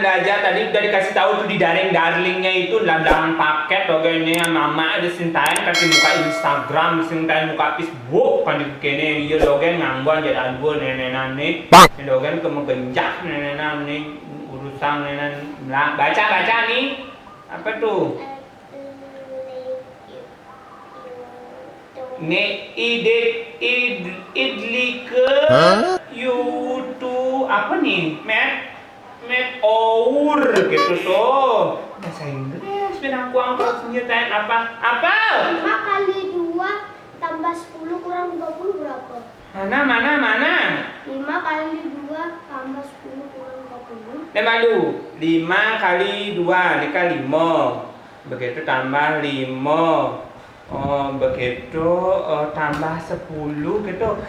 belajar tadi udah dikasih tahu tuh di daring darlingnya itu dalam paket logonya mama ada sintain kasih muka Instagram, sintain muka Facebook kan di kene iya logen ngangguan jadi album nenenan nih. Logen kemegenjak nenenan nih urusan nenenan baca nih. Apa tuh? Idli ke YouTube apa nih? Met our gitu tuh. Bahasa Inggris bilang aku senjatain apa? 5 kali 2 tambah 10 kurang 30 berapa? Mana? 5 kali 2 tambah 10 kurang 30. Malu 5 kali 2 dikali 5. Begitu tambah 5. Begitu tambah 10 gitu.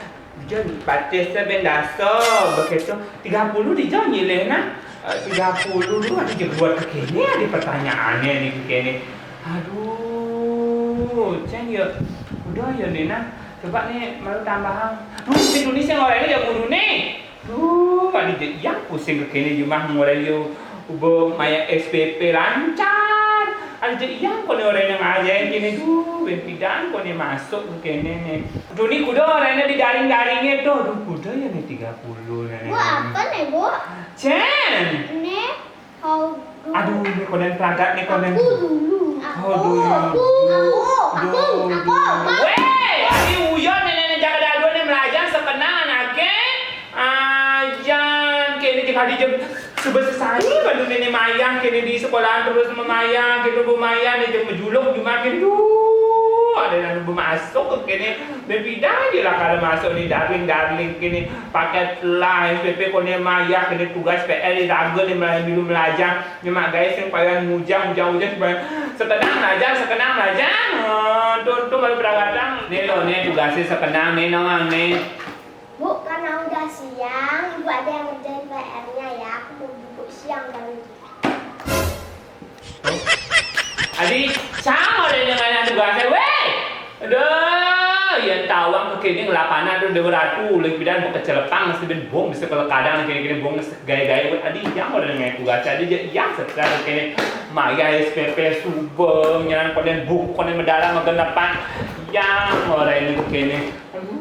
Jadi batasnya bendasa begitu 30 dijauh nyileh nah 30 lu ada buat kekini ada pertanyaannya nih kekini. Aduh, ceng ya udah ya Nena coba nih mau tambahan. Indonesia ngorangnya ya guru nih. Ada yang pusing kekini cuma mulai yo ubo maya SPP lancar. Ada yang kau orang yang ngajarin gini pidan kau nih masuk kekini nih. Duni kuda orangnya di daring-daringnya tuh. Aduh kuda ya nih 30 nih. Bu apa nih bu? Cen. Nih kau dulu. Aduh nih konen perangkat nih konen. Aku dulu. Aku. Weh, adi uyon nenek jaga dadu nih melajar sekenang anaknya. Ajan kini jika di jam sebesar saya baru nenek mayang kini di sekolah terus memayang gitu bu mayang nih jam menjuluk cuma gitu. Ada yang masuk kini berbeda aja lah kalau masuk nih darling kini paket lah SPP kone maya kini tugas PR di raga nih belum belajar nih mak guys yang payah ngujang supaya sekenang belajar tuh baru berangkat nih lo nih tugasnya sekenang nih nawang nih. Bu karena udah siang ibu ada yang ngerjain PR-nya ya aku mau bubuk siang kali. Adi, sama deh dengan tugasnya, weh. Aduh, yang tawang kekini ngelapanan tuh dewa ratu, lagi bidan mau kecelepang, mesti ben bong, bisa kalau kadang kini bong gaya-gaya, adi yang mau dengan tugasnya, adi yang setelah kini maya SPP subeng, jangan konen buku, konen medala, magenapan, yang orang ini kekini, aduh,